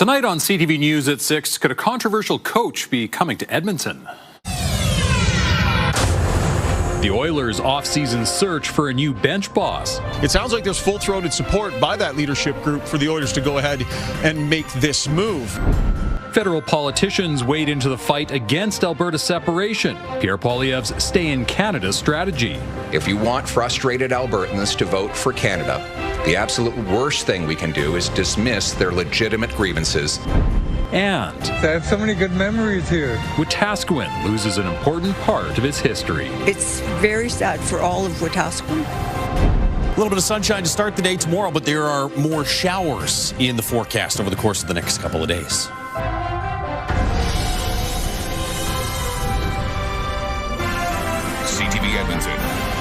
Tonight on CTV News at 6, could a controversial coach be coming to Edmonton? The Oilers' off-season search for a new bench boss. It sounds like there's full-throated support by that leadership group for the Oilers to go ahead and make this move. Federal politicians wade into the fight against Alberta separation. Pierre Poilievre's Stay in Canada strategy. If you want frustrated Albertans to vote for Canada, the absolute worst thing we can do is dismiss their legitimate grievances. And I have so many good memories here. Wetaskiwin loses an important part of its history. It's very sad for all of Wetaskiwin. A little bit of sunshine to start the day tomorrow, but there are more showers in the forecast over the course of the next couple of days. CTV Edmonton,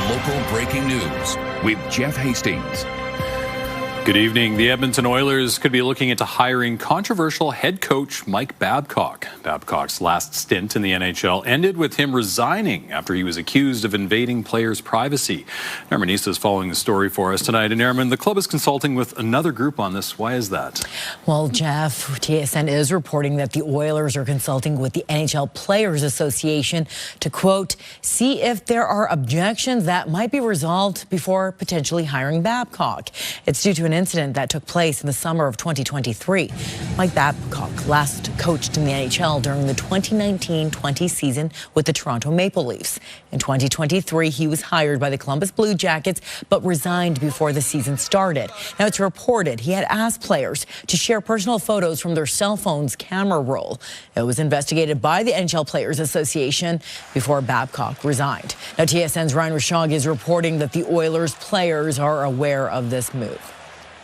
local breaking news with Jeff Hastings. Good evening. The Edmonton Oilers could be looking into hiring controversial head coach Mike Babcock. Babcock's last stint in the NHL ended with him resigning after he was accused of invading players' privacy. Nerman Issa is following the story for us tonight. And Nerman, the club is consulting with another group on this. Why is that? Well, Jeff, TSN is reporting that the Oilers are consulting with the NHL Players Association to, quote, see if there are objections that might be resolved before potentially hiring Babcock. It's due to an incident that took place in the summer of 2023. Mike Babcock last coached in the NHL during the 2019-20 season with the Toronto Maple Leafs. In 2023, he was hired by the Columbus Blue Jackets, but resigned before the season started. Now, it's reported he had asked players to share personal photos from their cell phone's camera roll. It was investigated by the NHL Players Association before Babcock resigned. Now, TSN's Ryan Rashog is reporting that the Oilers players are aware of this move.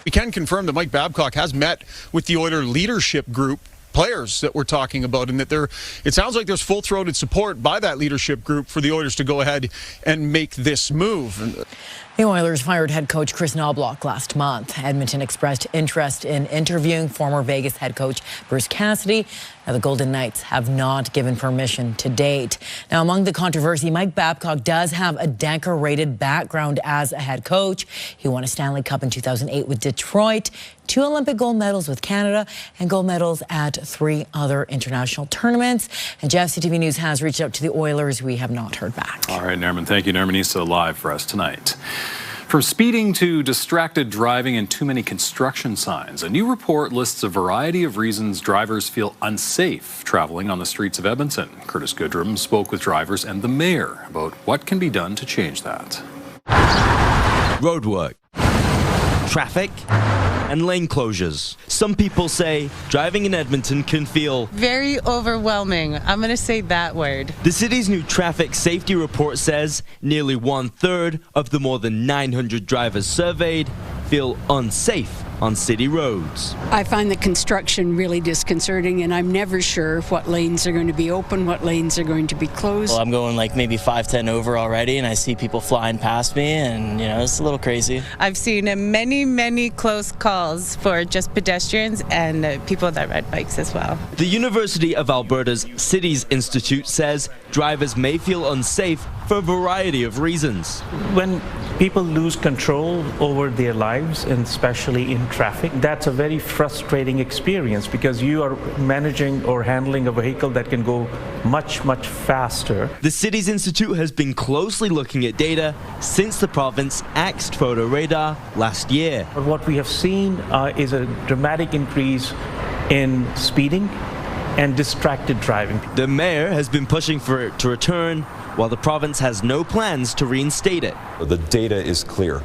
We can confirm that Mike Babcock has met with the Oilers leadership group players that we're talking about, and that it sounds like there's full-throated support by that leadership group for the Oilers to go ahead and make this move. The Oilers fired head coach Chris Knobloch last month. Edmonton expressed interest in interviewing former Vegas head coach Bruce Cassidy. Now, the Golden Knights have not given permission to date. Now, among the controversy, Mike Babcock does have a decorated background as a head coach. He won a Stanley Cup in 2008 with Detroit, 2 Olympic gold medals with Canada, and gold medals at 3 other international tournaments. And Jeff, CTV News has reached out to the Oilers. We have not heard back. All right, Nerman. Thank you. Nerman Issa live for us tonight. From speeding to distracted driving and too many construction signs, a new report lists a variety of reasons drivers feel unsafe traveling on the streets of Edmonton. Curtis Goodrum spoke with drivers and the mayor about what can be done to change that. Roadwork, traffic, and lane closures. Some people say driving in Edmonton can feel very overwhelming. I'm going to say that word. The city's new traffic safety report says nearly 1/3 of the more than 900 drivers surveyed feel unsafe on city roads. I find the construction really disconcerting, and I'm never sure what lanes are going to be open, what lanes are going to be closed. Well, I'm going like maybe 5-10 over already, and I see people flying past me, and it's a little crazy. I've seen many close calls for just pedestrians and people that ride bikes as well. The University of Alberta's Cities Institute says drivers may feel unsafe for a variety of reasons. When people lose control over their lives, and especially in traffic, that's a very frustrating experience because you are managing or handling a vehicle that can go much faster. The Cities Institute has been closely looking at data since the province axed photo radar last year. But what we have seen is a dramatic increase in speeding and distracted driving. The mayor has been pushing for it to return, while the province has no plans to reinstate it. The data is clear.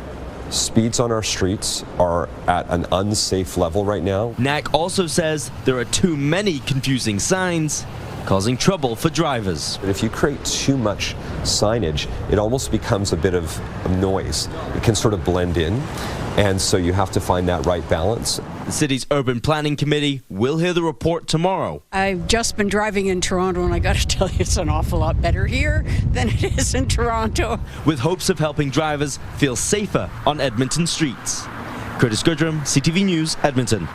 Speeds on our streets are at an unsafe level right now. NAC also says there are too many confusing signs, causing trouble for drivers. If you create too much signage, it almost becomes a bit of noise. It can sort of blend in, and so you have to find that right balance. The city's urban planning committee will hear the report tomorrow. I've just been driving in Toronto, and I got to tell you, it's an awful lot better here than it is in Toronto. With hopes of helping drivers feel safer on Edmonton streets. Curtis Goodrum, CTV News, Edmonton.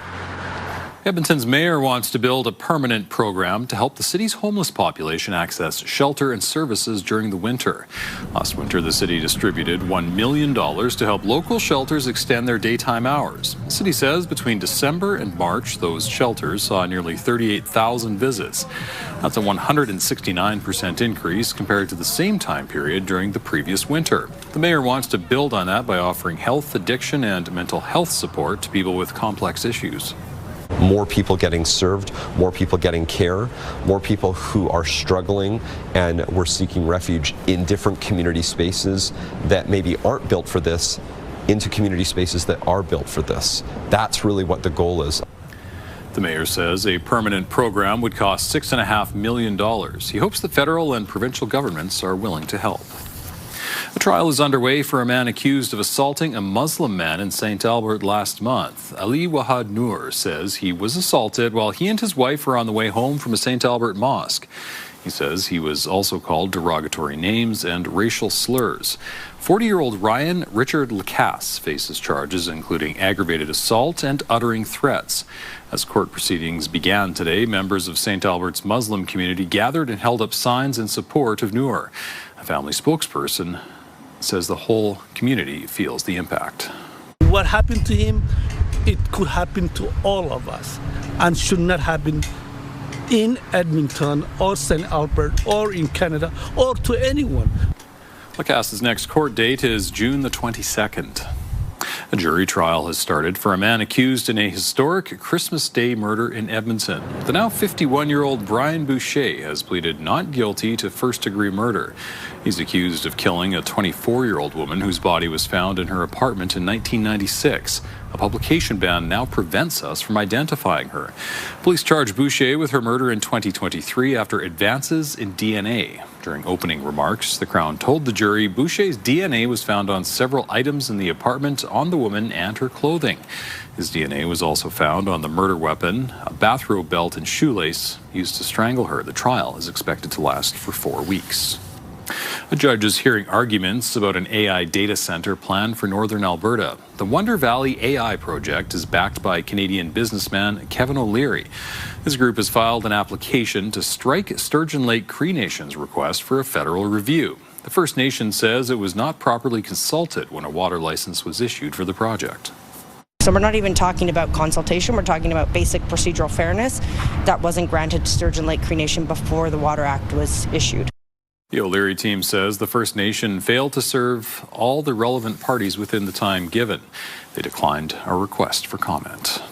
Edmonton's mayor wants to build a permanent program to help the city's homeless population access shelter and services during the winter. Last winter, the city distributed $1 million to help local shelters extend their daytime hours. The city says between December and March, those shelters saw nearly 38,000 visits. That's a 169% increase compared to the same time period during the previous winter. The mayor wants to build on that by offering health, addiction, and mental health support to people with complex issues. More people getting served, more people getting care, more people who are struggling and were seeking refuge in different community spaces that maybe aren't built for this into community spaces that are built for this. That's really what the goal is. The mayor says a permanent program would cost $6.5 million. He hopes the federal and provincial governments are willing to help. A trial is underway for a man accused of assaulting a Muslim man in St. Albert last month. Ali Wahad Noor says he was assaulted while he and his wife were on the way home from a St. Albert mosque. He says he was also called derogatory names and racial slurs. 40-year-old Ryan Richard Lacasse faces charges including aggravated assault and uttering threats. As court proceedings began today, members of St. Albert's Muslim community gathered and held up signs in support of Noor. A family spokesperson says the whole community feels the impact. What happened to him, it could happen to all of us and should not happen in Edmonton or St. Albert or in Canada or to anyone. Lacasse's next court date is June the 22nd. A jury trial has started for a man accused in a historic Christmas Day murder in Edmonton. The now 51-year-old Brian Boucher has pleaded not guilty to first-degree murder. He's accused of killing a 24-year-old woman whose body was found in her apartment in 1996. A publication ban now prevents us from identifying her. Police charged Boucher with her murder in 2023 after advances in DNA. During opening remarks, the Crown told the jury Boucher's DNA was found on several items in the apartment, on the woman and her clothing. His DNA was also found on the murder weapon, a bathrobe belt and shoelace used to strangle her. The trial is expected to last for 4 weeks. A judge is hearing arguments about an AI data center planned for northern Alberta. The Wonder Valley AI project is backed by Canadian businessman Kevin O'Leary. His group has filed an application to strike Sturgeon Lake Cree Nation's request for a federal review. The First Nation says it was not properly consulted when a water license was issued for the project. So we're not even talking about consultation, we're talking about basic procedural fairness that wasn't granted to Sturgeon Lake Cree Nation before the Water Act was issued. The O'Leary team says the First Nation failed to serve all the relevant parties within the time given. They declined a request for comment.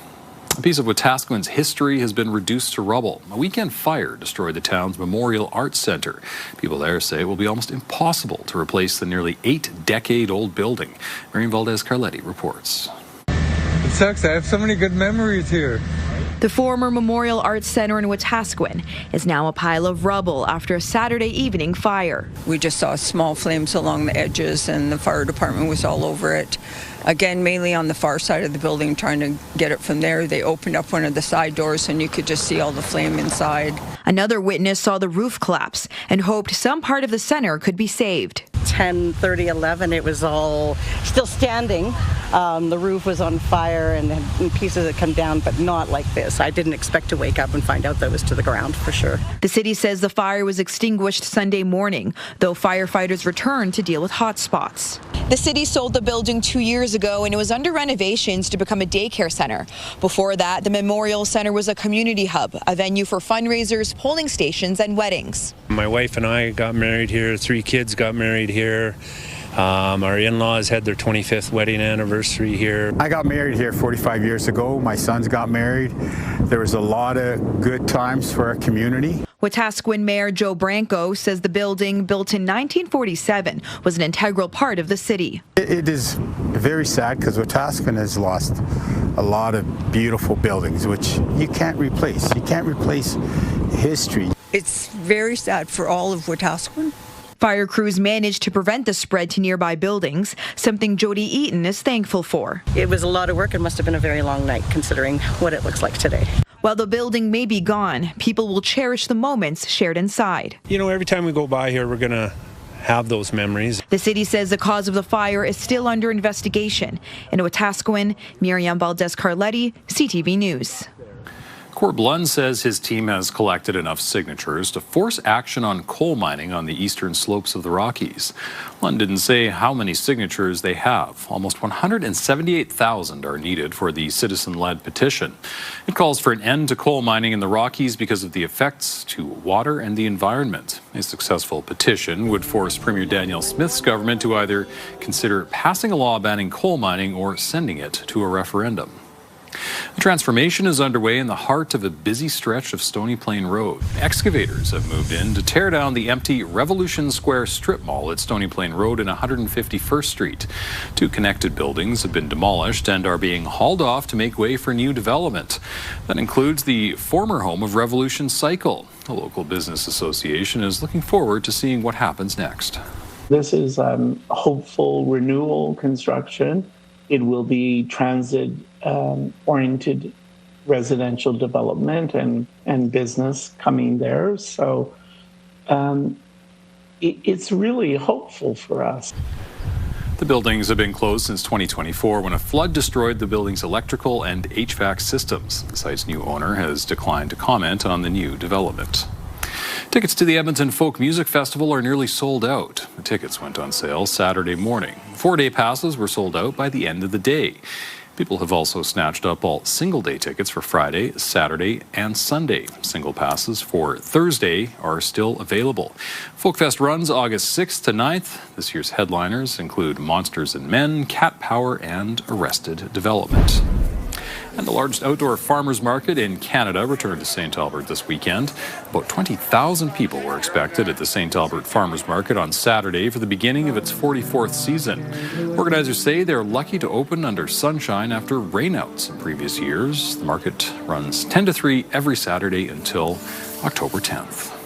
A piece of Wetaskiwin's history has been reduced to rubble. A weekend fire destroyed the town's Memorial Arts Centre. People there say it will be almost impossible to replace the nearly 8-decade-old building. Marian Valdez-Carletti reports. It sucks. I have so many good memories here. The former Memorial Arts Centre in Wetaskiwin is now a pile of rubble after a Saturday evening fire. We just saw small flames along the edges and the fire department was all over it. Again, mainly on the far side of the building, trying to get it from there. They opened up one of the side doors and you could just see all the flame inside. Another witness saw the roof collapse and hoped some part of the centre could be saved. 10:30, 11, it was all still standing. The roof was on fire and pieces had come down, but not like this. I didn't expect to wake up and find out that it was to the ground for sure. The city says the fire was extinguished Sunday morning, though firefighters returned to deal with hot spots. The city sold the building 2 years ago and it was under renovations to become a daycare center. Before that, the Memorial Center was a community hub, a venue for fundraisers, polling stations, and weddings. My wife and I got married here. 3 kids got married here. Our in-laws had their 25th wedding anniversary here. I got married here 45 years ago. My sons got married. There was a lot of good times for our community. Wetaskiwin Mayor Joe Branco says the building, built in 1947, was an integral part of the city. It is very sad because Wetaskiwin has lost a lot of beautiful buildings, which you can't replace. You can't replace history. It's very sad for all of Wetaskiwin. Fire crews managed to prevent the spread to nearby buildings, something Jody Eaton is thankful for. It was a lot of work. It must have been a very long night considering what it looks like today. While the building may be gone, people will cherish the moments shared inside. You know, every time we go by here, we're going to have those memories. The city says the cause of the fire is still under investigation. In Wetaskiwin, Marian Valdez-Carletti, CTV News. Corb Lund says his team has collected enough signatures to force action on coal mining on the eastern slopes of the Rockies. Lund didn't say how many signatures they have. Almost 178,000 are needed for the citizen-led petition. It calls for an end to coal mining in the Rockies because of the effects to water and the environment. A successful petition would force Premier Danielle Smith's government to either consider passing a law banning coal mining or sending it to a referendum. A transformation is underway in the heart of a busy stretch of Stony Plain Road. Excavators have moved in to tear down the empty Revolution Square strip mall at Stony Plain Road and 151st Street. 2 connected buildings have been demolished and are being hauled off to make way for new development. That includes the former home of Revolution Cycle. The local business association is looking forward to seeing what happens next. This is hopeful renewal construction. It will be transit-oriented residential development and business coming there. So it's really hopeful for us. The buildings have been closed since 2024 when a flood destroyed the building's electrical and HVAC systems. The site's new owner has declined to comment on the new development. Tickets to the Edmonton Folk Music Festival are nearly sold out. The tickets went on sale Saturday morning. 4-day passes were sold out by the end of the day. People have also snatched up all single-day tickets for Friday, Saturday, and Sunday. Single passes for Thursday are still available. Folkfest runs August 6th to 9th. This year's headliners include Monsters and Men, Cat Power, and Arrested Development. And the largest outdoor farmers market in Canada returned to St. Albert this weekend. About 20,000 people were expected at the St. Albert Farmers Market on Saturday for the beginning of its 44th season. Organizers say they're lucky to open under sunshine after rainouts in previous years. The market runs 10 to 3 every Saturday until October 10th.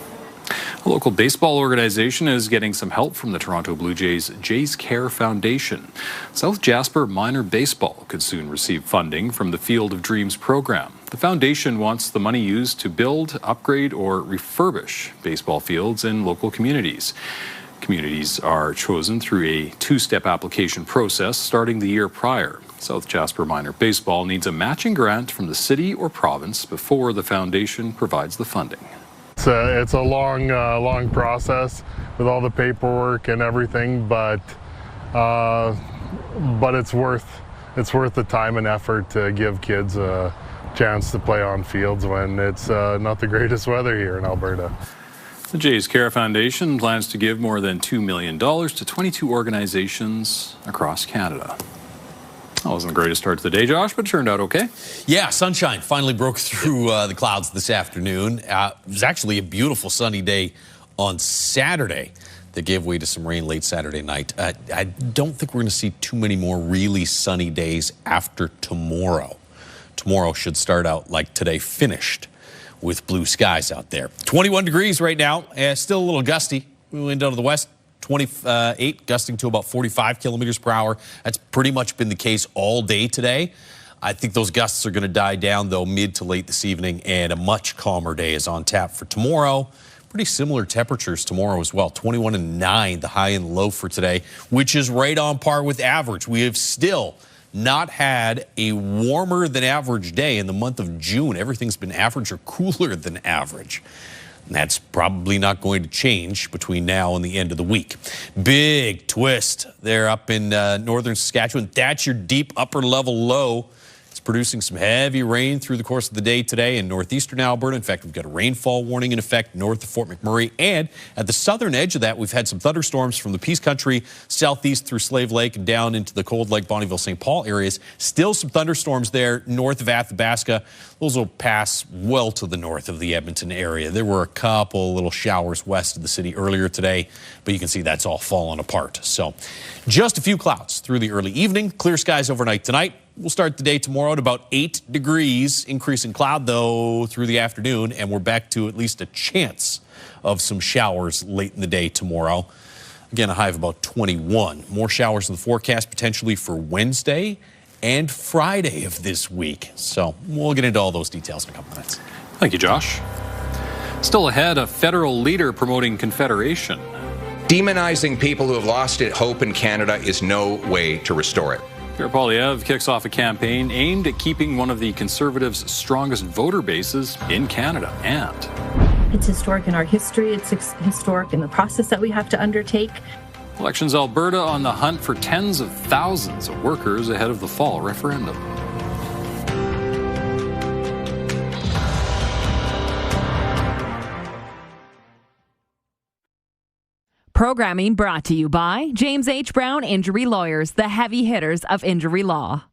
A local baseball organization is getting some help from the Toronto Blue Jays' Jays Care Foundation. South Jasper Minor Baseball could soon receive funding from the Field of Dreams program. The foundation wants the money used to build, upgrade, or refurbish baseball fields in local communities. Communities are chosen through a 2-step application process starting the year prior. South Jasper Minor Baseball needs a matching grant from the city or province before the foundation provides the funding. It's a long process with all the paperwork and everything, but it's worth the time and effort to give kids a chance to play on fields when it's not the greatest weather here in Alberta. The Jays Care Foundation plans to give more than $2 million to 22 organizations across Canada. That wasn't the greatest start to the day, Josh, but it turned out okay. Yeah, sunshine finally broke through the clouds this afternoon. It was actually a beautiful sunny day on Saturday that gave way to some rain late Saturday night. I don't think we're going to see too many more really sunny days after tomorrow. Tomorrow should start out like today, finished with blue skies out there. 21 degrees right now, still a little gusty. We went down to the west. 28, gusting to about 45 kilometers per hour. That's pretty much been the case all day today. I think those gusts are going to die down, though, mid to late this evening, and a much calmer day is on tap for tomorrow. Pretty similar temperatures tomorrow as well. 21 and 9, the high and low for today, which is right on par with average. We have still not had a warmer than average day in the month of June. Everything's been average or cooler than average. And that's probably not going to change between now and the end of the week. Big twist there up in northern Saskatchewan. That's your deep upper level low. It's producing some heavy rain through the course of the day today in northeastern Alberta. In fact, we've got a rainfall warning in effect north of Fort McMurray. And at the southern edge of that, we've had some thunderstorms from the Peace Country, southeast through Slave Lake and down into the Cold Lake, Bonnyville, St. Paul areas. Still some thunderstorms there north of Athabasca. Those will pass well to the north of the Edmonton area. There were a couple little showers west of the city earlier today, but you can see that's all fallen apart. So just a few clouds through the early evening. Clear skies overnight tonight. We'll start the day tomorrow at about 8 degrees, increase in cloud, though, through the afternoon, and we're back to at least a chance of some showers late in the day tomorrow. Again, a high of about 21. More showers in the forecast potentially for Wednesday and Friday of this week. So we'll get into all those details in a couple minutes. Thank you, Josh. Still ahead, a federal leader promoting Confederation. Demonizing people who have lost hope in Canada is no way to restore it. Pierre Poilievre kicks off a campaign aimed at keeping one of the Conservatives' strongest voter bases in Canada. And it's historic in our history. It's historic in the process that we have to undertake. Elections Alberta on the hunt for tens of thousands of workers ahead of the fall referendum. Programming brought to you by James H. Brown Injury Lawyers, the heavy hitters of injury law.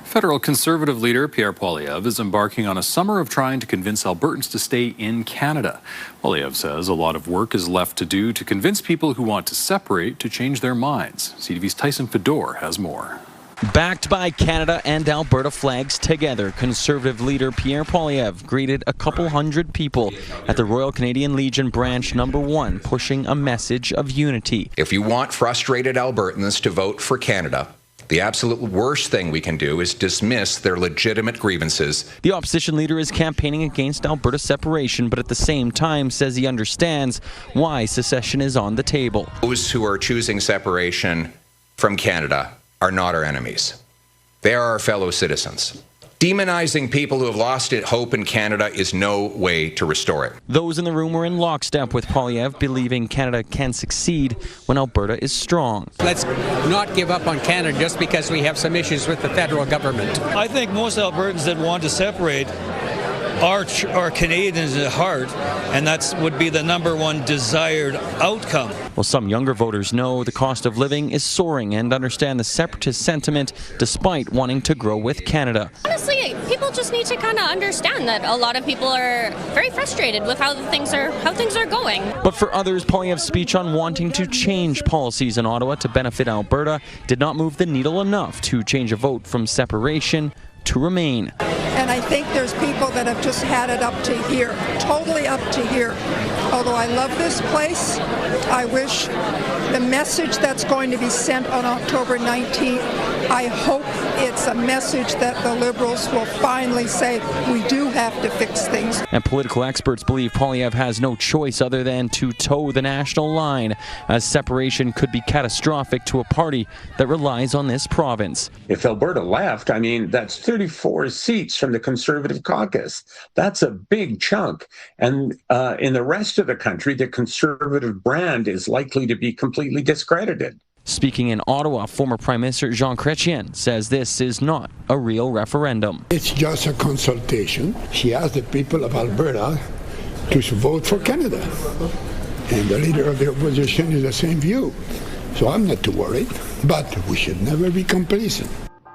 Federal Conservative leader Pierre Poilievre is embarking on a summer of trying to convince Albertans to stay in Canada. Poilievre says a lot of work is left to do to convince people who want to separate to change their minds. CTV's Tyson Fedor has more. Backed by Canada and Alberta flags together, Conservative leader Pierre Poilievre greeted a couple hundred people at the Royal Canadian Legion Branch No. 1, pushing a message of unity. If you want frustrated Albertans to vote for Canada, the absolute worst thing we can do is dismiss their legitimate grievances. The opposition leader is campaigning against Alberta separation, but at the same time says he understands why secession is on the table. Those who are choosing separation from Canada are not our enemies. They are our fellow citizens. Demonizing people who have lost hope in Canada is no way to restore it. Those in the room were in lockstep with Poilievre, believing Canada can succeed when Alberta is strong. Let's not give up on Canada just because we have some issues with the federal government. I think most Albertans that want to separate are Canadians at heart, and that would be the number one desired outcome. Well, some younger voters know the cost of living is soaring and understand the separatist sentiment despite wanting to grow with Canada. Honestly, people just need to kind of understand that a lot of people are very frustrated with how things are going. But for others, Poilievre's speech on wanting to change policies in Ottawa to benefit Alberta did not move the needle enough to change a vote from separation to remain. And I think there's people that have just had it up to here, totally up to here. Although I love this place, I wish the message that's going to be sent on October 19th, I hope it's a message that the Liberals will finally say, we do have to fix things. And political experts believe Poilievre has no choice other than to toe the national line, as separation could be catastrophic to a party that relies on this province. If Alberta left, I mean, that's 34 seats from the Conservative caucus. That's a big chunk. And in the rest of the country, the Conservative brand is likely to be completely discredited. Speaking in Ottawa, former Prime Minister Jean Chrétien says this is not a real referendum. It's just a consultation. She asked the people of Alberta to vote for Canada. And the leader of the opposition is the same view. So I'm not too worried, but we should never be complacent.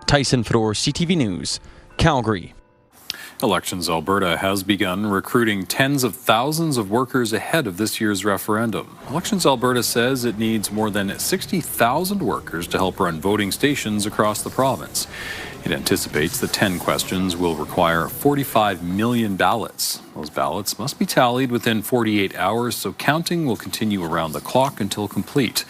Tyson Fedor, CTV News, Calgary. Elections Alberta has begun recruiting tens of thousands of workers ahead of this year's referendum. Elections Alberta says it needs more than 60,000 workers to help run voting stations across the province. It anticipates the 10 questions will require 45 million ballots. Those ballots must be tallied within 48 hours, so counting will continue around the clock until complete.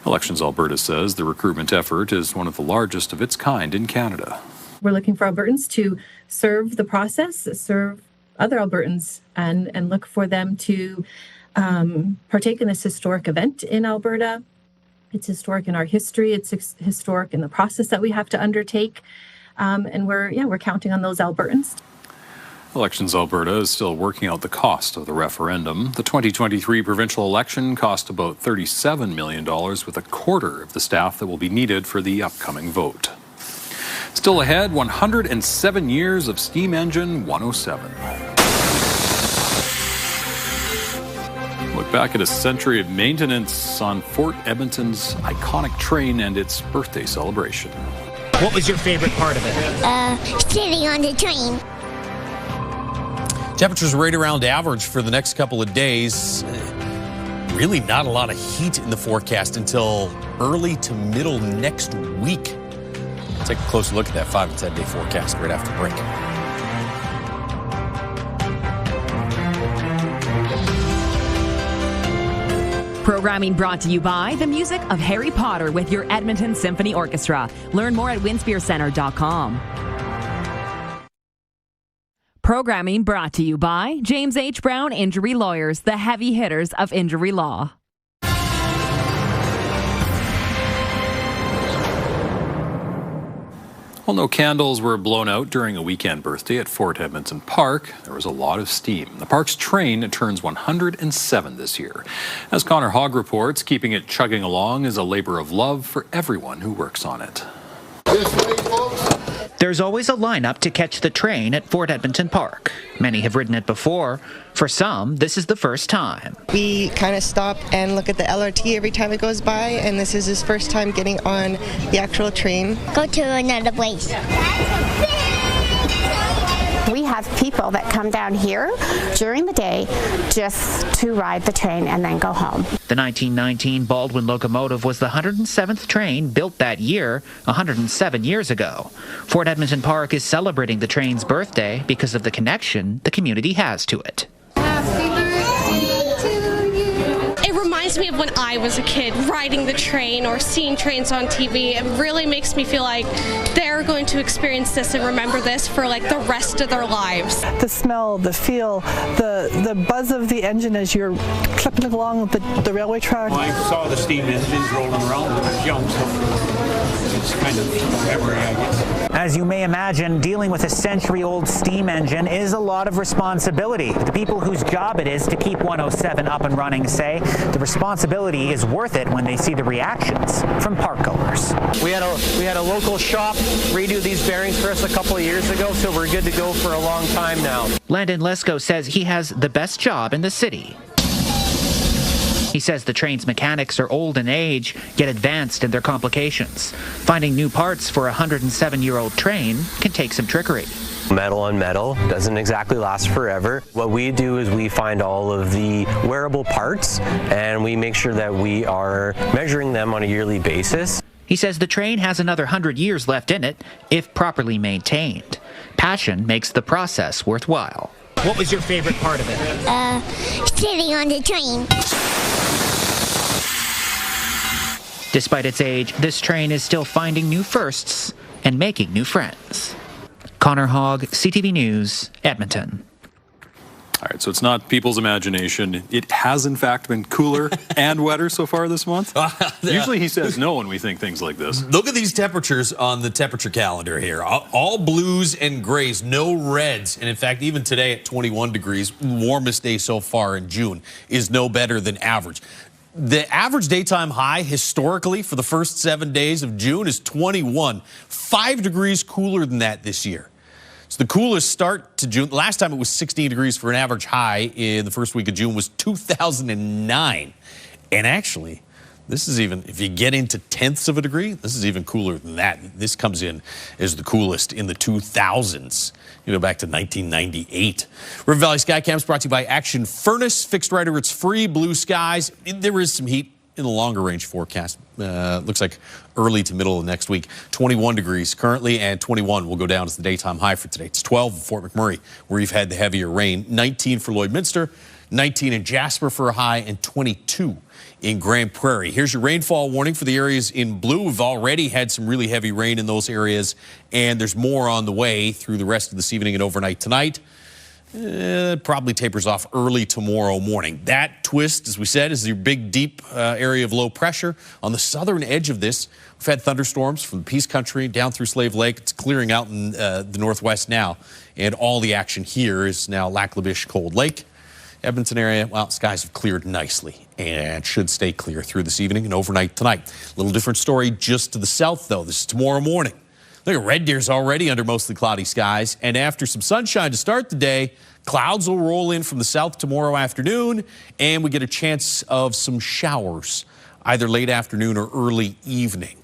Elections Alberta says the recruitment effort is one of the largest of its kind in Canada. We're looking for Albertans to serve the process, serve other Albertans, and look for them to partake in this historic event in Alberta. It's historic in our history. It's historic in the process that we have to undertake. And we're counting on those Albertans. Elections Alberta is still working out the cost of the referendum. The 2023 provincial election cost about $37 million, with a quarter of the staff that will be needed for the upcoming vote. Still ahead, 107 years of steam engine 107. Look back at a century of maintenance on Fort Edmonton's iconic train and its birthday celebration. What was your favorite part of it? Sitting on the train. Temperatures right around average for the next couple of days. Really not a lot of heat in the forecast until early to middle next week. Take a closer look at that 5 and 10 day forecast right after the break. Programming brought to you by the music of Harry Potter with your Edmonton Symphony Orchestra. Learn more at winspearcenter.com. Programming brought to you by James H. Brown Injury Lawyers, the heavy hitters of injury law. Well, no candles were blown out during a weekend birthday at Fort Edmonton Park. There was a lot of steam. The park's train turns 107 this year. As Connor Hogg reports, keeping it chugging along is a labor of love for everyone who works on it. There's always a lineup to catch the train at Fort Edmonton Park. Many have ridden it before. For some, this is the first time. We kind of stop and look at the LRT every time it goes by, and this is his first time getting on the actual train. Go to another place. We have people that come down here during the day just to ride the train and then go home. The 1919 Baldwin locomotive was the 107th train built that year, 107 years ago. Fort Edmonton Park is celebrating the train's birthday because of the connection the community has to it. It reminds me of when I was a kid, riding the train or seeing trains on TV. It really makes me feel like they're going to experience this and remember this for like the rest of their lives. The smell, the feel, the buzz of the engine as you're clipping along the railway track. Well, I saw the steam engines rolling around when I was young, so it's kind of memory, I guess. As you may imagine, dealing with a century-old steam engine is a lot of responsibility. The people whose job it is to keep 107 up and running say the responsibility is worth it when they see the reactions from park goers. We had a local shop redo these bearings for us a couple of years ago, so we're good to go for a long time now. Landon Lesko says he has the best job in the city. He says the train's mechanics are old in age, yet advanced in their complications. Finding new parts for a 107-year-old train can take some trickery. Metal on metal doesn't exactly last forever. What we do is we find all of the wearable parts and we make sure that we are measuring them on a yearly basis. He says the train has another 100 years left in it if properly maintained. Passion makes the process worthwhile. What was your favorite part of it? Sitting on the train. Despite its age, this train is still finding new firsts and making new friends. Connor Hogg, CTV News, Edmonton. All right, so it's not people's imagination. It has, in fact, been cooler and wetter so far this month. Usually he says no when we think things like this. Look at these temperatures on the temperature calendar here. All blues and grays, no reds. And in fact, even today at 21 degrees, warmest day so far in June, is no better than average. The average daytime high historically for the first 7 days of June is 21, 5 degrees cooler than that this year. So the coolest start to June, last time it was 16 degrees for an average high in the first week of June was 2009. And actually, this is even, if you get into tenths of a degree, this is even cooler than that. This comes in as the coolest in the 2000s. You go back to 1998. River Valley Skycam's brought to you by Action Furnace. Fixed rider, it's free, blue skies. There is some heat in the longer range forecast. Looks like early to middle of next week. 21 degrees currently, and 21 will go down as the daytime high for today. It's 12 in Fort McMurray, where you've had the heavier rain. 19 for Lloydminster, 19 in Jasper for a high, and 22 in Grand Prairie. Here's your rainfall warning for the areas in blue. We've already had some really heavy rain in those areas, and there's more on the way through the rest of this evening and overnight tonight. Probably tapers off early tomorrow morning. That twist, as we said, is your big, deep area of low pressure. On the southern edge of this, we've had thunderstorms from the Peace Country down through Slave Lake. It's clearing out in the northwest now, and all the action here is now Lac La Biche, Cold Lake. Edmonton area, well, skies have cleared nicely and should stay clear through this evening and overnight tonight. A little different story just to the south, though. This is tomorrow morning. Look at Red Deer's already under mostly cloudy skies, and after some sunshine to start the day, clouds will roll in from the south tomorrow afternoon, and we get a chance of some showers, either late afternoon or early evening.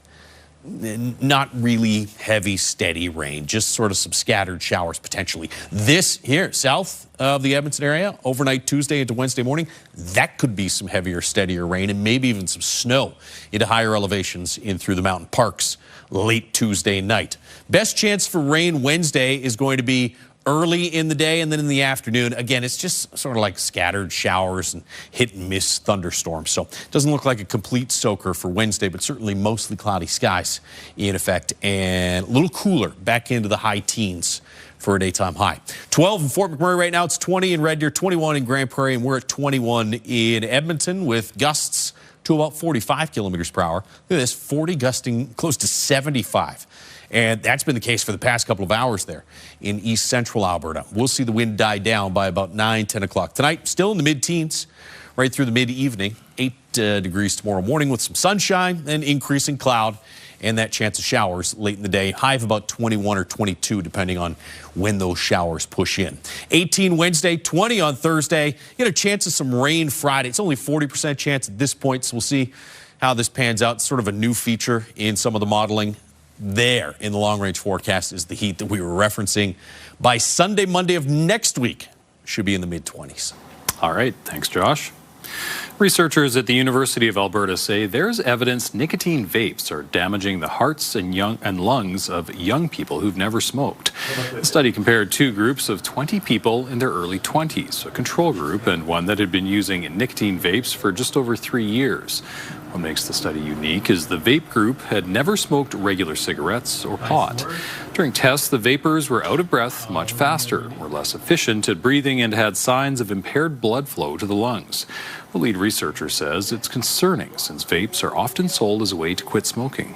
Not really heavy, steady rain, just sort of some scattered showers potentially. This here, south of the Edmonton area, overnight Tuesday into Wednesday morning, that could be some heavier, steadier rain and maybe even some snow into higher elevations in through the mountain parks late Tuesday night. Best chance for rain Wednesday is going to be early in the day and then in the afternoon. Again, it's just sort of like scattered showers and hit and miss thunderstorms. So it doesn't look like a complete soaker for Wednesday, but certainly mostly cloudy skies in effect and a little cooler, back into the high teens for a daytime high. 12 in Fort McMurray right now. It's 20 in Red Deer, 21 in Grand Prairie, and we're at 21 in Edmonton with gusts to about 45 kilometers per hour. Look at this, 40 gusting close to 75. And that's been the case for the past couple of hours there in east central Alberta. We'll see the wind die down by about 9, 10 o'clock. Tonight, still in the mid-teens, right through the mid-evening. 8 degrees tomorrow morning with some sunshine and increasing cloud and that chance of showers late in the day. High of about 21 or 22, depending on when those showers push in. 18 Wednesday, 20 on Thursday. You get a chance of some rain Friday. It's only 40% chance at this point, so we'll see how this pans out. It's sort of a new feature in some of the modeling. There in the long-range forecast is the heat that we were referencing. By Sunday, Monday of next week, should be in the mid-20s. All right. Thanks, Josh. Researchers at the University of Alberta say there's evidence nicotine vapes are damaging the hearts and lungs of young people who've never smoked. The study compared 2 groups of 20 people in their early 20s, a control group and one that had been using nicotine vapes for just over 3 years. What makes the study unique is the vape group had never smoked regular cigarettes or pot. During tests, the vapors were out of breath much faster, were less efficient at breathing, and had signs of impaired blood flow to the lungs. The lead researcher says it's concerning since vapes are often sold as a way to quit smoking.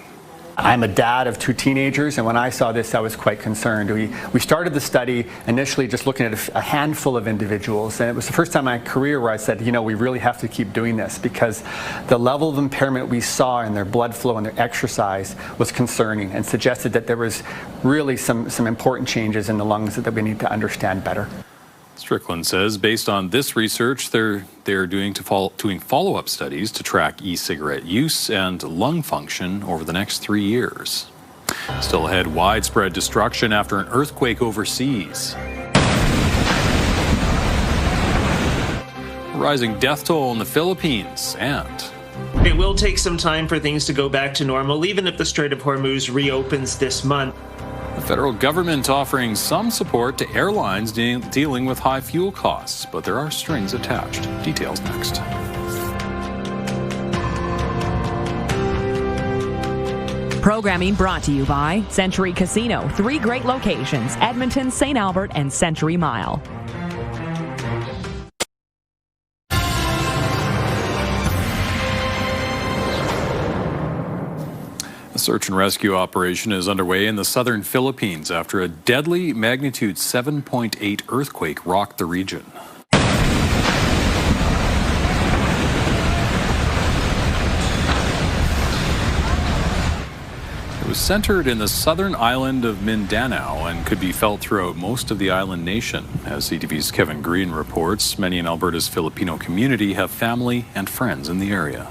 I'm a dad of 2 teenagers, and when I saw this, I was quite concerned. We started the study initially just looking at a handful of individuals, and it was the first time in my career where I said, you know, we really have to keep doing this because the level of impairment we saw in their blood flow and their exercise was concerning and suggested that there was really some important changes in the lungs that we need to understand better. Strickland says based on this research, they're doing follow-up studies to track e-cigarette use and lung function over the next 3 years. Still ahead, widespread destruction after an earthquake overseas. Rising death toll in the Philippines, and it will take some time for things to go back to normal, even if the Strait of Hormuz reopens this month. the federal government offering some support to airlines dealing with high fuel costs, but there are strings attached. Details next. Programming brought to you by Century Casino. 3 great locations: Edmonton, St. Albert, and Century Mile. A search and rescue operation is underway in the southern Philippines after a deadly magnitude 7.8 earthquake rocked the region. It was centered in the southern island of Mindanao and could be felt throughout most of the island nation. As CTV's Kevin Green reports, many in Alberta's Filipino community have family and friends in the area.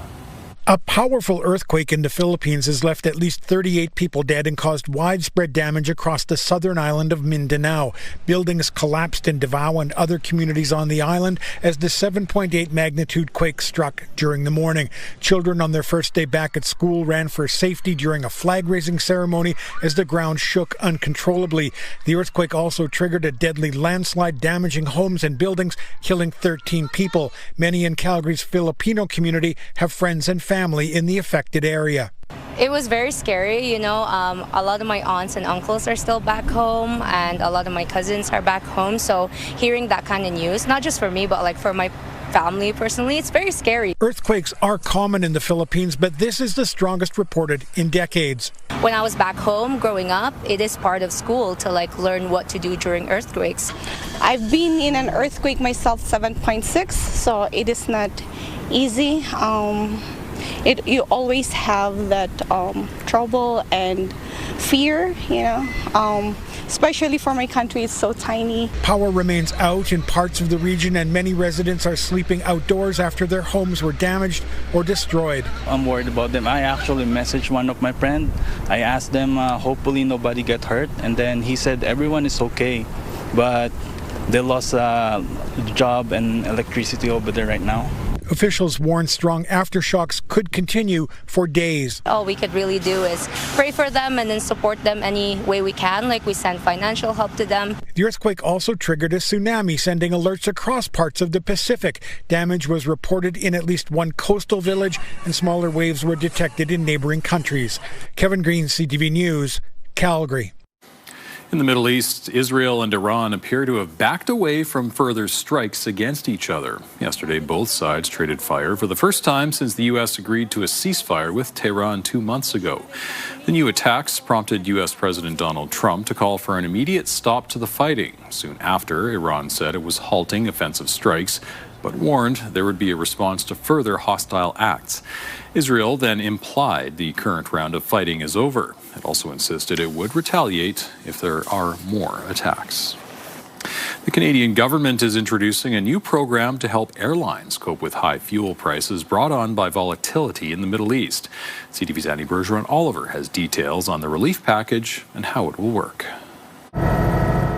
A powerful earthquake in the Philippines has left at least 38 people dead and caused widespread damage across the southern island of Mindanao. Buildings collapsed in Davao and other communities on the island as the 7.8 magnitude quake struck during the morning. Children on their first day back at school ran for safety during a flag-raising ceremony as the ground shook uncontrollably. The earthquake also triggered a deadly landslide, damaging homes and buildings, killing 13 people. Many in Calgary's Filipino community have friends and family in the affected area. It was very scary, you know. A lot of my aunts and uncles are still back home, and a lot of my cousins are back home. So hearing that kind of news, not just for me, but like for my family personally, it's very scary. Earthquakes are common in the Philippines, but this is the strongest reported in decades. When I was back home growing up, it is part of school to like learn what to do during earthquakes. I've been in an earthquake myself, 7.6, so it is not easy. You always have that trouble and fear, you know, especially for my country, it's so tiny. Power remains out in parts of the region, and many residents are sleeping outdoors after their homes were damaged or destroyed. I'm worried about them. I actually messaged one of my friends. I asked them, hopefully nobody get hurt, and then he said everyone is okay, but they lost a job and electricity over there right now. Officials warn strong aftershocks could continue for days. All we could really do is pray for them and then support them any way we can, like we send financial help to them. The earthquake also triggered a tsunami, sending alerts across parts of the Pacific. Damage was reported in at least one coastal village, and smaller waves were detected in neighboring countries. Kevin Green, CTV News, Calgary. In the Middle East, Israel and Iran appear to have backed away from further strikes against each other. Yesterday, both sides traded fire for the first time since the U.S. agreed to a ceasefire with Tehran 2 months ago. The new attacks prompted U.S. President Donald Trump to call for an immediate stop to the fighting. Soon after, Iran said it was halting offensive strikes, but warned there would be a response to further hostile acts. Israel then implied the current round of fighting is over. It also insisted it would retaliate if there are more attacks. The Canadian government is introducing a new program to help airlines cope with high fuel prices brought on by volatility in the Middle East. CTV's Annie Bergeron-Oliver has details on the relief package and how it will work.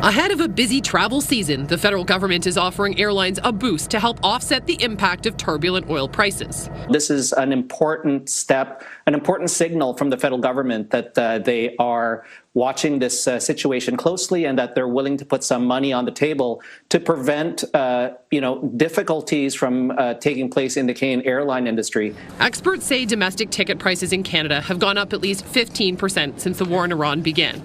Ahead of a busy travel season, the federal government is offering airlines a boost to help offset the impact of turbulent oil prices. This is an important step, an important signal from the federal government that they are watching this situation closely and that they're willing to put some money on the table to prevent, difficulties from taking place in the Canadian airline industry. Experts say domestic ticket prices in Canada have gone up at least 15% since the war in Iran began.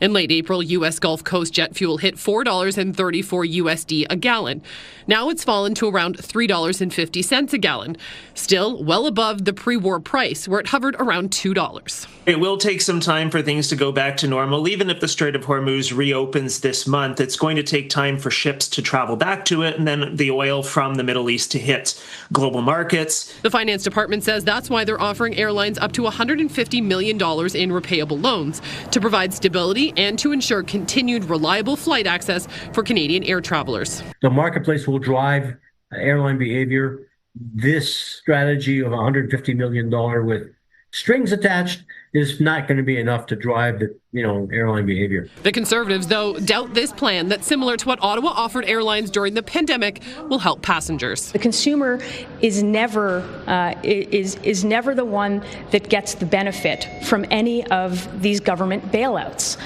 In late April, U.S. Gulf Coast jet fuel hit $4.34 USD a gallon. Now it's fallen to around $3.50 a gallon, still well above the pre-war price, where it hovered around $2. It will take some time for things to go back to normal. Even if the Strait of Hormuz reopens this month, it's going to take time for ships to travel back to it and then the oil from the Middle East to hit global markets. The Finance Department says that's why they're offering airlines up to $150 million in repayable loans to provide stability and to ensure continued reliable flight access for Canadian air travelers. The marketplace will drive airline behavior. This strategy of $150 million with strings attached is not going to be enough to drive the airline behavior. The Conservatives, though, doubt this plan that, similar to what Ottawa offered airlines during the pandemic, will help passengers. The consumer is never the one that gets the benefit from any of these government bailouts.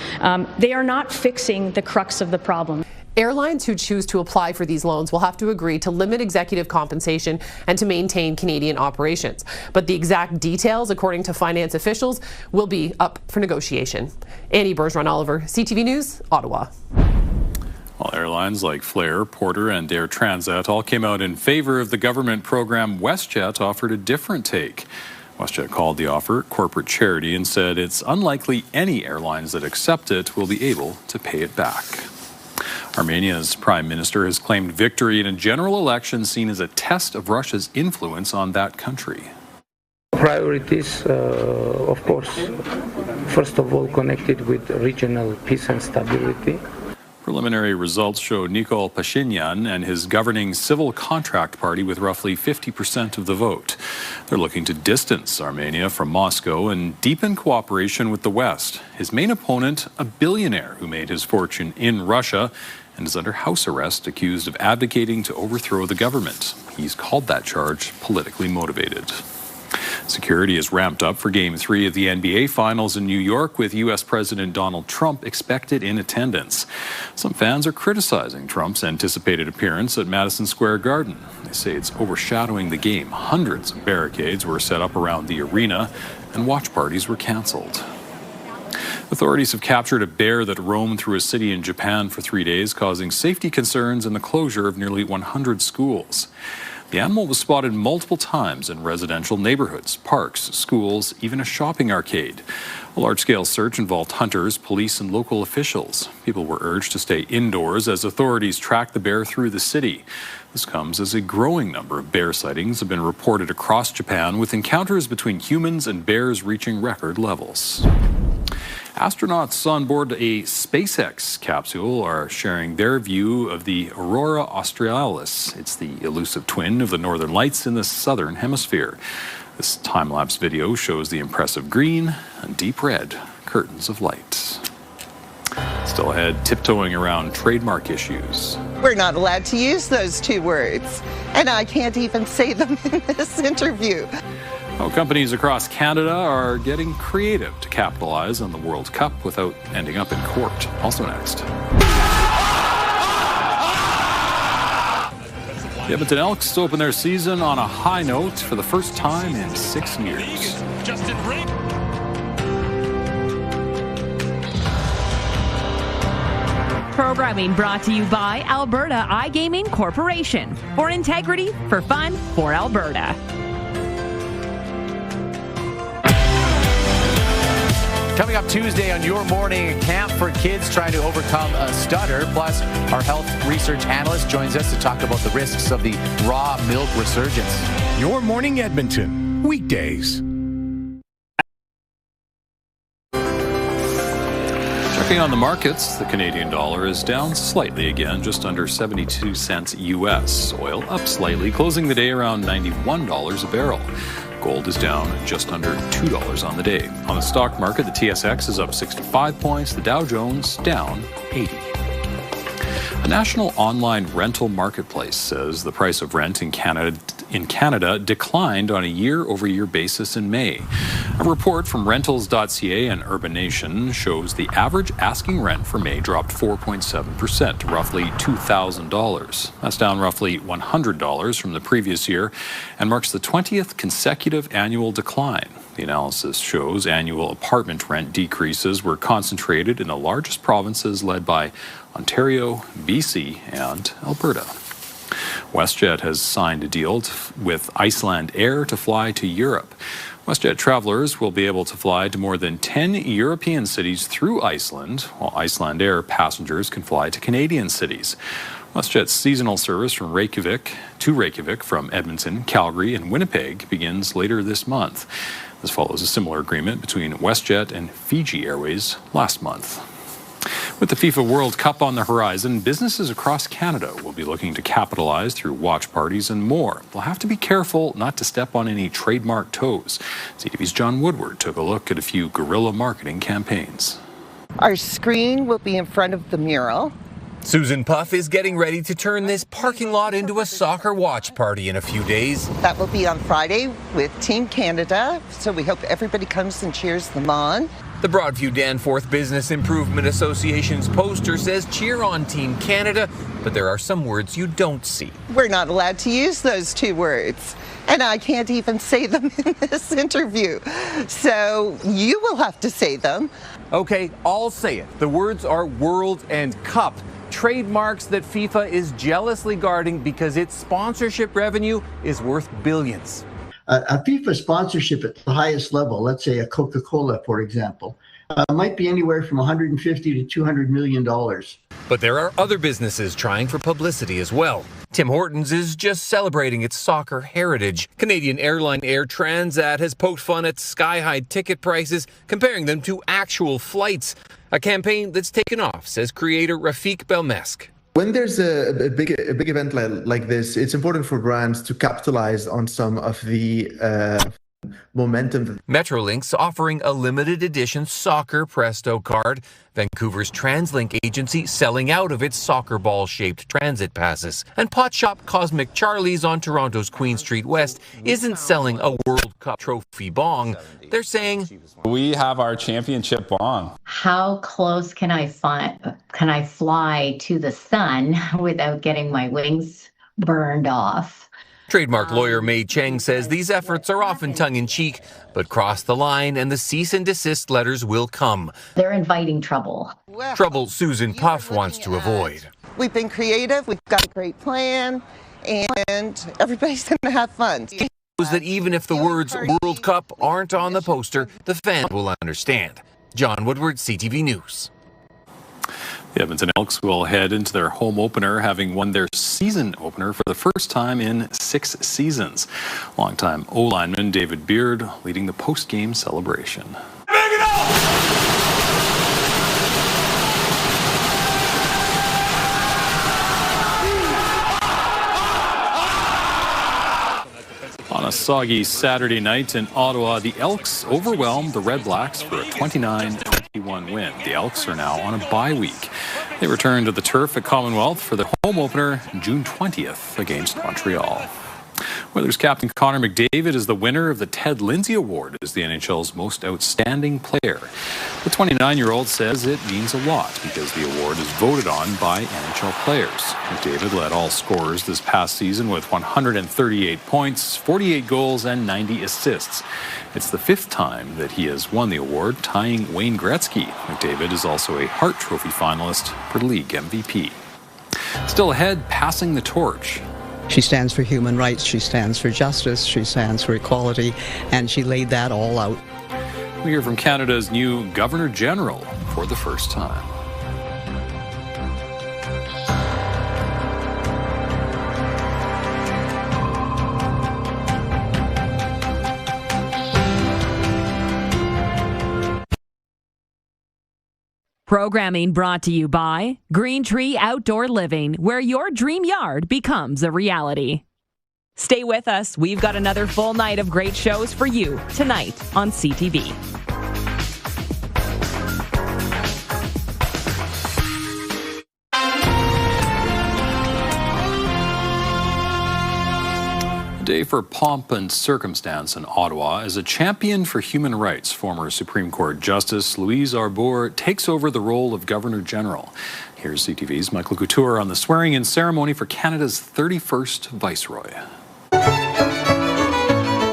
They are not fixing the crux of the problem. Airlines who choose to apply for these loans will have to agree to limit executive compensation and to maintain Canadian operations. But the exact details, according to finance officials, will be up for negotiation. Annie Bergeron-Oliver, CTV News, Ottawa. While airlines like Flair, Porter, and Air Transat all came out in favor of the government program, WestJet offered a different take. WestJet called the offer corporate charity and said it's unlikely any airlines that accept it will be able to pay it back. Armenia's prime minister has claimed victory in a general election seen as a test of Russia's influence on that country. Priorities, of course, first of all connected with regional peace and stability. Preliminary results show Nikol Pashinyan and his governing Civil Contract Party with roughly 50% of the vote. They're looking to distance Armenia from Moscow and deepen cooperation with the West. His main opponent, a billionaire who made his fortune in Russia and is under house arrest, accused of advocating to overthrow the government. He's called that charge politically motivated. Security is ramped up for Game 3 of the NBA Finals in New York, with U.S. President Donald Trump expected in attendance. Some fans are criticizing Trump's anticipated appearance at Madison Square Garden. They say it's overshadowing the game. Hundreds of barricades were set up around the arena, and watch parties were canceled. Authorities have captured a bear that roamed through a city in Japan for 3 days, causing safety concerns and the closure of nearly 100 schools. The animal was spotted multiple times in residential neighborhoods, parks, schools, even a shopping arcade. A large-scale search involved hunters, police, and local officials. People were urged to stay indoors as authorities tracked the bear through the city. This comes as a growing number of bear sightings have been reported across Japan, with encounters between humans and bears reaching record levels. Astronauts on board a SpaceX capsule are sharing their view of the Aurora Australis. It's the elusive twin of the Northern Lights in the southern hemisphere. This time-lapse video shows the impressive green and deep red curtains of light. Still ahead, tiptoeing around trademark issues. We're not allowed to use those two words, and I can't even say them in this interview. Well, companies across Canada are getting creative to capitalize on the World Cup without ending up in court. Also next. The Edmonton Elks open their season on a high note for the first time in 6 years. Programming brought to you by Alberta iGaming Corporation. For integrity, for fun, for Alberta. Coming up Tuesday on Your Morning, a camp for kids trying to overcome a stutter. Plus, our health research analyst joins us to talk about the risks of the raw milk resurgence. Your Morning Edmonton, weekdays. Checking on the markets, the Canadian dollar is down slightly again, just under 72 cents US. Oil up slightly, closing the day around $91 a barrel. Gold is down just under $2 on the day. On the stock market, the TSX is up 65 points, the Dow Jones down 80. A national online rental marketplace says the price of rent in Canada declined on a year-over-year basis in May. A report from Rentals.ca and Urban Nation shows the average asking rent for May dropped 4.7% to roughly $2,000. That's down roughly $100 from the previous year and marks the 20th consecutive annual decline. The analysis shows annual apartment rent decreases were concentrated in the largest provinces led by Ontario, BC, and Alberta. WestJet has signed a deal with Iceland Air to fly to Europe. WestJet travelers will be able to fly to more than 10 European cities through Iceland, while Iceland Air passengers can fly to Canadian cities. WestJet's seasonal service from Reykjavik from Edmonton, Calgary, and Winnipeg begins later this month. This follows a similar agreement between WestJet and Fiji Airways last month. With the FIFA World Cup on the horizon, businesses across Canada will be looking to capitalize through watch parties and more. They'll have to be careful not to step on any trademark toes. CTV's John Woodward took a look at a few guerrilla marketing campaigns. Our screen will be in front of the mural. Susan Puff is getting ready to turn this parking lot into a soccer watch party in a few days. That will be on Friday with Team Canada, so we hope everybody comes and cheers them on. The Broadview Danforth Business Improvement Association's poster says cheer on Team Canada, but there are some words you don't see. We're not allowed to use those two words, and I can't even say them in this interview. So you will have to say them. Okay, I'll say it. The words are World and Cup. Trademarks that FIFA is jealously guarding because its sponsorship revenue is worth billions. A FIFA sponsorship at the highest level, let's say a Coca-Cola, for example, might be anywhere from $150 to $200 million. But there are other businesses trying for publicity as well. Tim Hortons is just celebrating its soccer heritage. Canadian Airline Air Transat has poked fun at sky-high ticket prices, comparing them to actual flights. A campaign that's taken off, says creator Rafik Belmesk. When there's a big event like this, it's important for brands to capitalize on some of the momentum. Metrolink's offering a limited edition soccer Presto card. Vancouver's TransLink agency selling out of its soccer ball-shaped transit passes. And pot shop Cosmic Charlie's on Toronto's Queen Street West isn't selling a World Cup trophy bong. They're saying, we have our championship bong. How close can I fly to the sun without getting my wings burned off? Trademark lawyer Mei Cheng says these efforts are often tongue-in-cheek, but cross the line and the cease and desist letters will come. They're inviting trouble. Trouble Susan Puff wants to avoid. We've been creative, we've got a great plan, and everybody's going to have fun. That even if the words World Cup aren't on the poster, the fan will understand. John Woodward, CTV News. The Edmonton Elks will head into their home opener, having won their season opener for the first time in 6 seasons. Longtime O-lineman David Beard leading the post-game celebration. On a soggy Saturday night in Ottawa, the Elks overwhelmed the Red Blacks for a 29-28 1 win. The Elks are now on a bye week. They return to the turf at Commonwealth for their home opener June 20th against Montreal. Oilers captain Connor McDavid is the winner of the Ted Lindsay Award as the NHL's most outstanding player. The 29-year-old says it means a lot because the award is voted on by NHL players. McDavid led all scorers this past season with 138 points, 48 goals, and 90 assists. It's the 5th time that he has won the award, tying Wayne Gretzky. McDavid is also a Hart Trophy finalist for the league MVP. Still ahead, passing the torch. She stands for human rights, she stands for justice, she stands for equality, and she laid that all out. We hear from Canada's new Governor General for the first time. Programming brought to you by Green Tree Outdoor Living, where your dream yard becomes a reality. Stay with us. We've got another full night of great shows for you tonight on CTV. Day for pomp and circumstance in Ottawa. As a champion for human rights, former Supreme Court Justice Louise Arbour takes over the role of Governor General. Here's CTV's Michael Couture on the swearing-in ceremony for Canada's 31st Viceroy.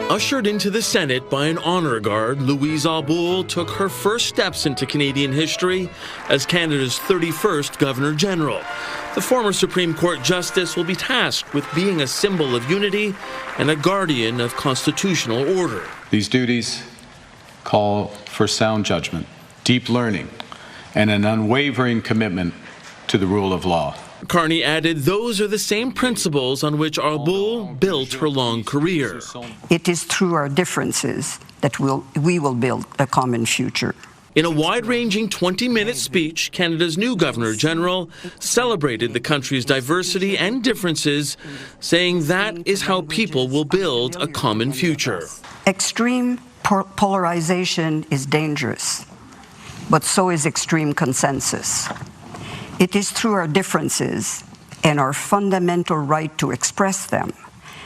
Ushered into the Senate by an honor guard, Louise Arbour took her first steps into Canadian history as Canada's 31st Governor General. The former Supreme Court Justice will be tasked with being a symbol of unity and a guardian of constitutional order. These duties call for sound judgment, deep learning, and an unwavering commitment to the rule of law. Carney added those are the same principles on which Arbour built her long career. It is through our differences that we will build a common future. In a wide-ranging 20-minute speech, Canada's new Governor General celebrated the country's diversity and differences, saying that is how people will build a common future. Extreme polarization is dangerous, but so is extreme consensus. It is through our differences and our fundamental right to express them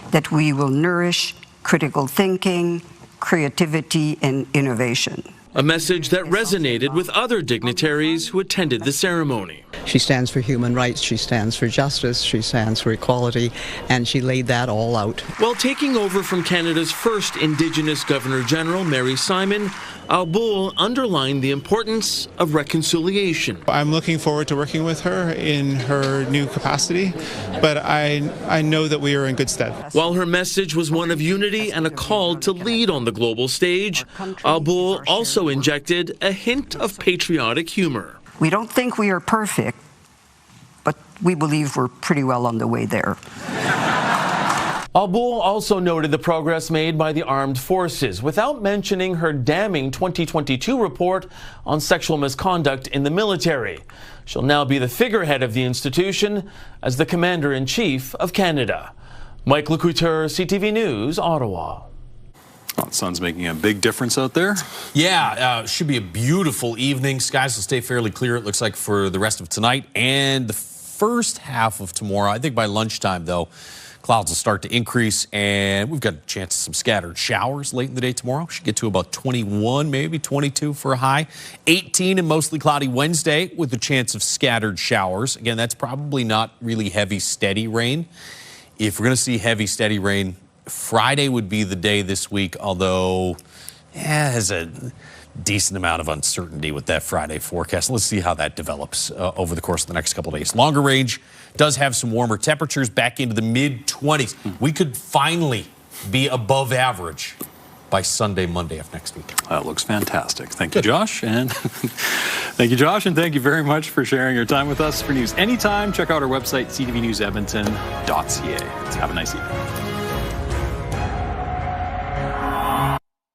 that we will nourish critical thinking, creativity, and innovation. A message that resonated with other dignitaries who attended the ceremony. She stands for human rights, she stands for justice, she stands for equality, and she laid that all out. While taking over from Canada's first Indigenous Governor General, Mary Simon, Arbour underlined the importance of reconciliation. I'm looking forward to working with her in her new capacity, but I know that we are in good stead. While her message was one of unity and a call to lead on the global stage, Arbour also injected a hint of patriotic humor. We don't think we are perfect, but we believe we're pretty well on the way there. Arbour also noted the progress made by the armed forces, without mentioning her damning 2022 report on sexual misconduct in the military. She'll now be the figurehead of the institution as the Commander-in-Chief of Canada. Mike Couture, CTV News, Ottawa. Oh, the sun's making a big difference out there. Yeah, should be a beautiful evening. Skies will stay fairly clear, it looks like, for the rest of tonight and the first half of tomorrow. I think by lunchtime, though, clouds will start to increase, and we've got a chance of some scattered showers late in the day tomorrow. Should get to about 21, maybe 22 for a high. 18 and mostly cloudy Wednesday with a chance of scattered showers. Again, that's probably not really heavy, steady rain. If we're going to see heavy, steady rain, Friday would be the day this week, although there's a decent amount of uncertainty with that Friday forecast. Let's see how that develops over the course of the next couple of days. Longer range does have some warmer temperatures back into the mid-20s. We could finally be above average by Sunday, Monday of next week. That looks fantastic. Thank you, Josh. And thank you, Josh. And thank you very much for sharing your time with us. For news anytime, check out our website, ctvnewsedmonton.ca. Have a nice evening.